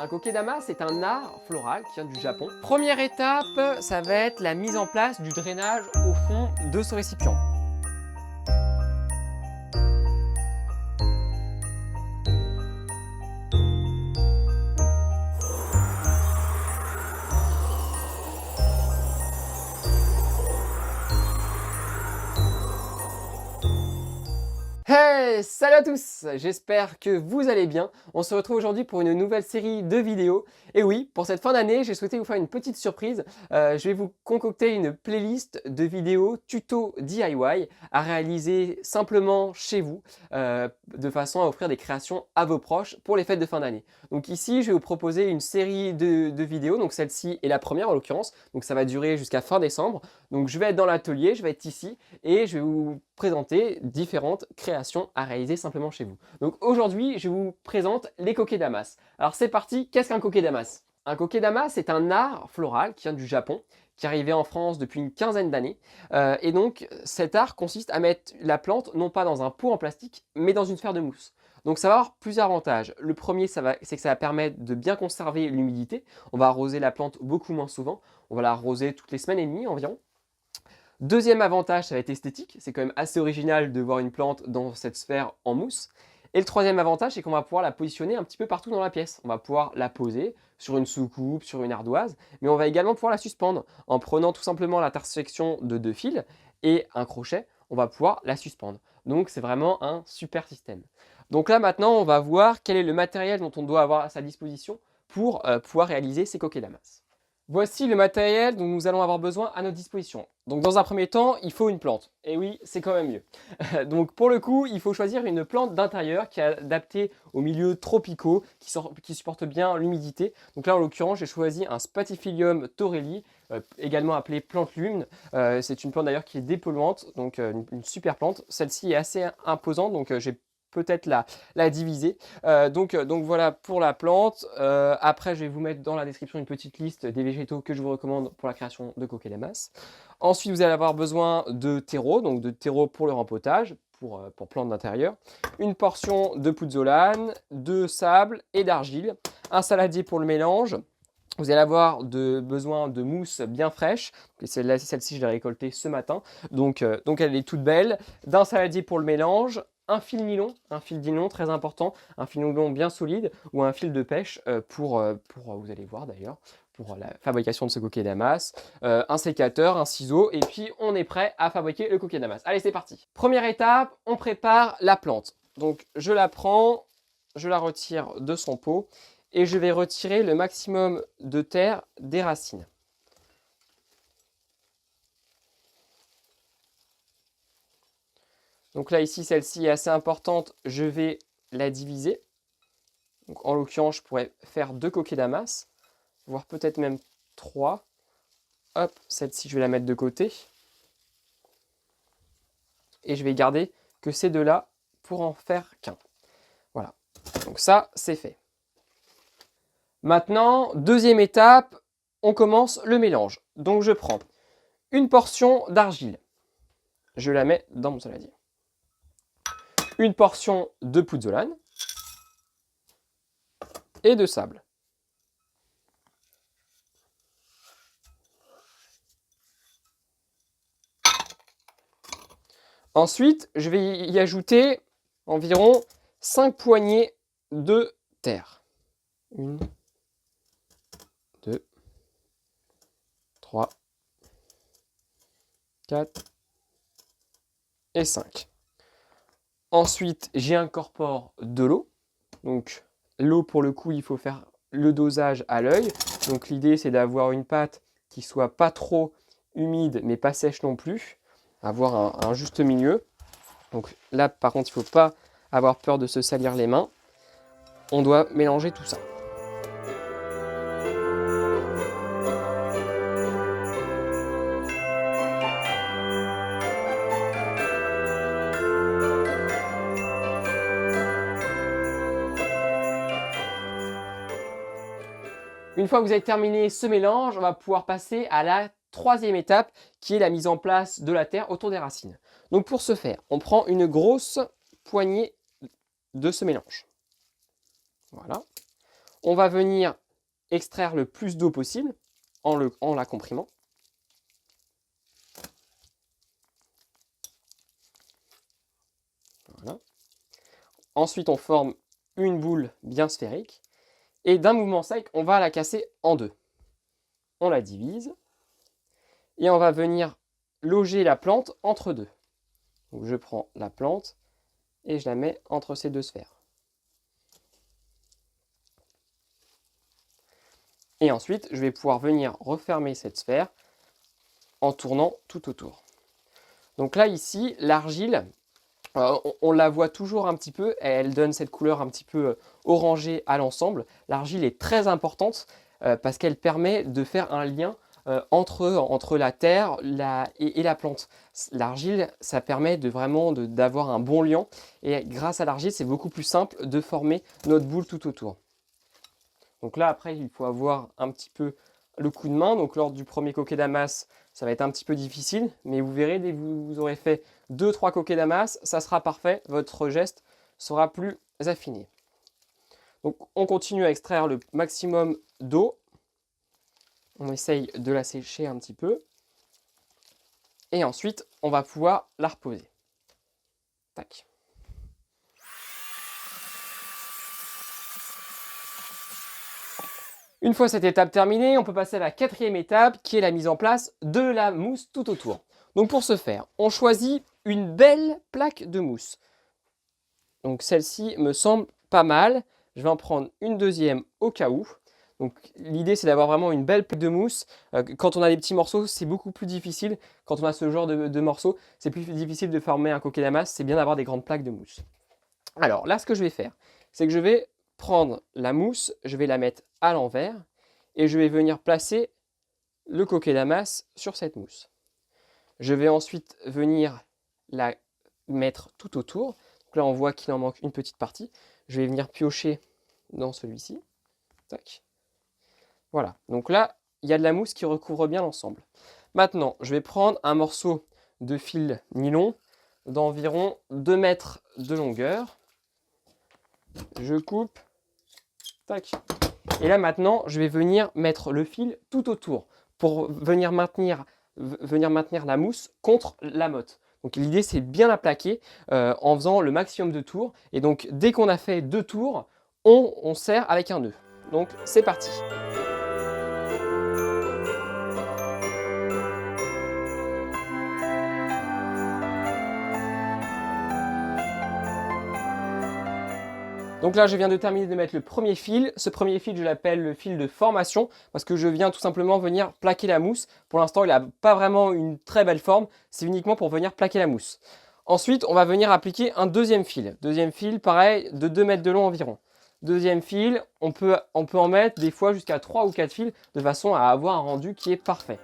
Un kokedama, c'est un art floral qui vient du Japon. Première étape, ça va être la mise en place du drainage au fond de ce récipient. Hey, salut à tous! J'espère que vous allez bien. On se retrouve aujourd'hui pour une nouvelle série de vidéos. Et oui, pour cette fin d'année, j'ai souhaité vous faire une petite surprise. Je vais vous concocter une playlist de vidéos tuto DIY à réaliser simplement chez vous, de façon à offrir des créations à vos proches pour les fêtes de fin d'année. Donc ici, je vais vous proposer une série de vidéos. Donc celle-ci est la première en l'occurrence. Donc ça va durer jusqu'à fin décembre. Donc je vais être dans l'atelier, je vais être ici et je vais vous présenter différentes créations à réaliser simplement chez vous. Donc aujourd'hui, je vous présente les kokedamas. Alors c'est parti, qu'est-ce qu'un kokedamas? Un kokedama, c'est un art floral qui vient du Japon, qui est arrivé en France depuis une quinzaine d'années. Et donc cet art consiste à mettre la plante non pas dans un pot en plastique, mais dans une sphère de mousse. Donc ça va avoir plusieurs avantages. Le premier, c'est que ça va permettre de bien conserver l'humidité. On va arroser la plante beaucoup moins souvent. On va la arroser toutes les semaines et demie environ. Deuxième avantage, ça va être esthétique. C'est quand même assez original de voir une plante dans cette sphère en mousse. Et le troisième avantage, c'est qu'on va pouvoir la positionner un petit peu partout dans la pièce. On va pouvoir la poser sur une soucoupe, sur une ardoise, mais on va également pouvoir la suspendre en prenant tout simplement l'intersection de deux fils et un crochet, on va pouvoir la suspendre. Donc c'est vraiment un super système. Donc là maintenant, on va voir quel est le matériel dont on doit avoir à sa disposition pour pouvoir réaliser ces kokedamas. Voici le matériel dont nous allons avoir besoin à notre disposition. Donc dans un premier temps, il faut une plante. Et oui, c'est quand même mieux. Donc pour le coup, il faut choisir une plante d'intérieur qui est adaptée aux milieux tropicaux, qui supporte bien l'humidité. Donc là, en l'occurrence, j'ai choisi un Spathiphyllum thorelii, également appelé plante lune. C'est une plante d'ailleurs qui est dépolluante, donc une super plante. Celle-ci est assez imposante, donc j'ai peut-être la diviser. Donc voilà pour la plante. Après, je vais vous mettre dans la description une petite liste des végétaux que je vous recommande pour la création de kokedamas. Ensuite, vous allez avoir besoin de terreau, donc de terreau pour le rempotage, pour plantes d'intérieur. Une portion de pouzzolane, de sable et d'argile. Un saladier pour le mélange. Vous allez avoir besoin de mousse bien fraîche. Celle-ci, je l'ai récoltée ce matin. Donc elle est toute belle. D'un saladier pour le mélange. Un fil nylon très important, un fil nylon bien solide ou un fil de pêche pour vous allez voir d'ailleurs, pour la fabrication de ce kokedamas, un sécateur, un ciseau et puis on est prêt à fabriquer le kokedamas. Allez, c'est parti. Première étape, on prépare la plante. Donc je la prends, je la retire de son pot et je vais retirer le maximum de terre des racines. Donc là, ici, celle-ci est assez importante, je vais la diviser. Donc, en l'occurrence, je pourrais faire 2 kokedamas, voire peut-être même 3. Hop, celle-ci, je vais la mettre de côté. Et je vais garder que ces deux-là pour en faire qu'un. Voilà, donc ça, c'est fait. Maintenant, deuxième étape, on commence le mélange. Donc je prends une portion d'argile. Je la mets dans mon saladier. Une portion de pouzzolane et de sable. Ensuite, je vais y ajouter environ 5 poignées de terre. 1, 2, 3, 4 et 5. Ensuite, j'y incorpore de l'eau. Donc l'eau, pour le coup, il faut faire le dosage à l'œil. Donc l'idée, c'est d'avoir une pâte qui soit pas trop humide, mais pas sèche non plus. Avoir un juste milieu. Donc là, par contre, il ne faut pas avoir peur de se salir les mains. On doit mélanger tout ça. Une fois que vous avez terminé ce mélange, on va pouvoir passer à la troisième étape qui est la mise en place de la terre autour des racines. Donc pour ce faire, on prend une grosse poignée de ce mélange. Voilà. On va venir extraire le plus d'eau possible en la comprimant. Voilà. Ensuite, on forme une boule bien sphérique. Et d'un mouvement sec, on va la casser en deux. On la divise. Et on va venir loger la plante entre deux. Donc je prends la plante et je la mets entre ces deux sphères. Et ensuite, je vais pouvoir venir refermer cette sphère en tournant tout autour. Donc là, ici, l'argile, on la voit toujours un petit peu, elle donne cette couleur un petit peu orangée à l'ensemble. L'argile est très importante parce qu'elle permet de faire un lien entre la terre et la plante. L'argile, ça permet d'avoir un bon lien et grâce à l'argile, c'est beaucoup plus simple de former notre boule tout autour. Donc là, après, il faut avoir un petit peu le coup de main. Donc lors du premier kokedamas, ça va être un petit peu difficile, mais vous verrez, dès que vous aurez fait 2-3 kokedamas, ça sera parfait. Votre geste sera plus affiné. Donc on continue à extraire le maximum d'eau. On essaye de la sécher un petit peu. Et ensuite, on va pouvoir la reposer. Tac. Une fois cette étape terminée, on peut passer à la quatrième étape qui est la mise en place de la mousse tout autour. Donc pour ce faire, on choisit une belle plaque de mousse. Donc celle-ci me semble pas mal. Je vais en prendre une deuxième au cas où. Donc l'idée c'est d'avoir vraiment une belle plaque de mousse. Quand on a des petits morceaux, c'est beaucoup plus difficile. Quand on a ce genre de morceaux, c'est plus difficile de former un kokedamas. C'est bien d'avoir des grandes plaques de mousse. Alors là, ce que je vais faire, c'est que je vais prendre la mousse, je vais la mettre à l'envers et je vais venir placer le kokedamas sur cette mousse. Je vais ensuite venir la mettre tout autour. Donc là, on voit qu'il en manque une petite partie. Je vais venir piocher dans celui-ci. Tac. Voilà. Donc là, il y a de la mousse qui recouvre bien l'ensemble. Maintenant, je vais prendre un morceau de fil nylon d'environ 2 mètres de longueur. Je coupe. Tac. Et là maintenant, je vais venir mettre le fil tout autour pour venir maintenir la mousse contre la motte. Donc l'idée c'est de bien la plaquer en faisant le maximum de tours. Et donc dès qu'on a fait 2 tours, on serre avec un nœud. Donc c'est parti. Donc là, je viens de terminer de mettre le premier fil. Ce premier fil, je l'appelle le fil de formation parce que je viens tout simplement venir plaquer la mousse. Pour l'instant, il n'a pas vraiment une très belle forme. C'est uniquement pour venir plaquer la mousse. Ensuite, on va venir appliquer un deuxième fil. Deuxième fil, pareil, de 2 mètres de long environ. Deuxième fil, on peut en mettre des fois jusqu'à 3 ou 4 fils de façon à avoir un rendu qui est parfait.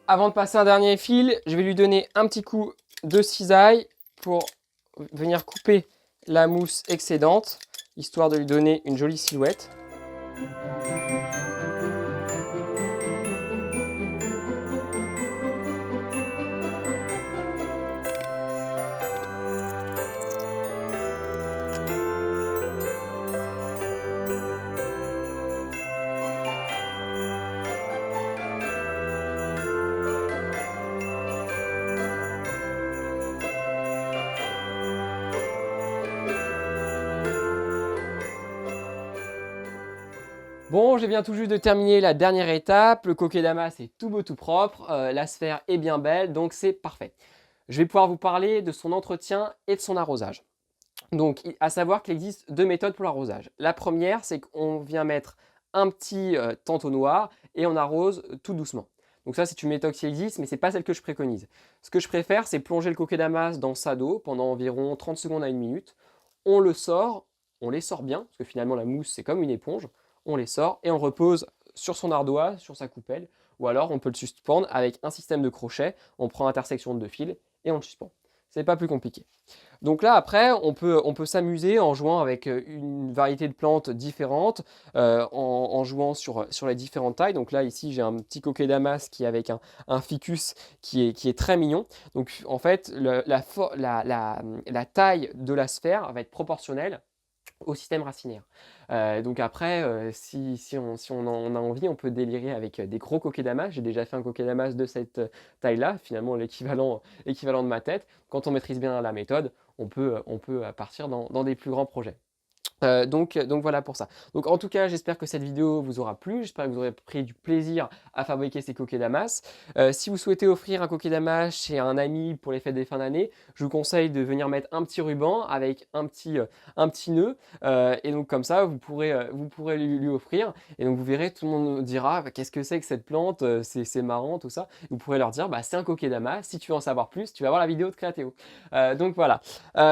Avant de passer un dernier fil, je vais lui donner un petit coup de cisaille pour venir couper la mousse excédente, histoire de lui donner une jolie silhouette. Bon, je viens tout juste de terminer la dernière étape. Le kokedamas est tout beau, tout propre. La sphère est bien belle, donc c'est parfait. Je vais pouvoir vous parler de son entretien et de son arrosage. Donc, à savoir qu'il existe 2 méthodes pour l'arrosage. La première, c'est qu'on vient mettre un petit entonnoir et on arrose tout doucement. Donc ça, c'est une méthode qui existe, mais ce n'est pas celle que je préconise. Ce que je préfère, c'est plonger le kokedamas dans sa d'eau pendant environ 30 secondes à 1 minute. on le sort, on les sort bien, parce que finalement la mousse c'est comme une éponge, on les sort et on le repose sur son ardoise, sur sa coupelle, ou alors on peut le suspendre avec un système de crochet, on prend l'intersection de deux fils et on le suspend. C'est pas plus compliqué. Donc là, après, on peut s'amuser en jouant avec une variété de plantes différentes, en jouant sur les différentes tailles. Donc là, ici, j'ai un petit coquet-damas qui est avec un ficus qui est très mignon. Donc en fait, la taille de la sphère va être proportionnelle au système racinaire. Donc après, si on a envie, on peut délirer avec des gros coquets-damas. J'ai déjà fait un coquet-damas de cette taille-là, finalement l'équivalent de ma tête. Quand on maîtrise bien la méthode, on peut partir dans des plus grands projets. Donc voilà pour ça. Donc en tout cas, j'espère que cette vidéo vous aura plu. J'espère que vous aurez pris du plaisir à fabriquer ces coquets-damas. Si vous souhaitez offrir un coquet-damas chez un ami pour les fêtes des fins d'année, je vous conseille de venir mettre un petit ruban avec un petit nœud. Et donc comme ça, vous pourrez lui offrir. Et donc vous verrez, tout le monde dira bah, qu'est-ce que c'est que cette plante, c'est marrant, tout ça. Et vous pourrez leur dire bah, c'est un coquet-damas. Si tu veux en savoir plus, tu vas voir la vidéo de Créatéo. Donc voilà.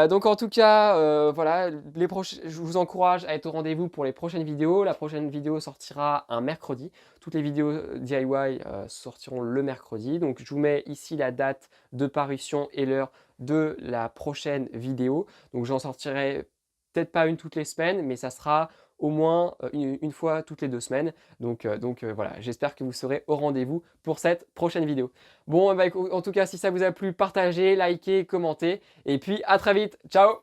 Donc en tout cas, voilà, je vous encourage à être au rendez-vous pour les prochaines vidéos. La prochaine vidéo sortira un mercredi. Toutes les vidéos DIY sortiront le mercredi. Donc je vous mets ici la date de parution et l'heure de la prochaine vidéo. Donc j'en sortirai peut-être pas une toutes les semaines, mais ça sera au moins une fois toutes les 2 semaines. Donc voilà, j'espère que vous serez au rendez-vous pour cette prochaine vidéo. Bon, bah, en tout cas, si ça vous a plu, partagez, likez, commentez. Et puis à très vite. Ciao!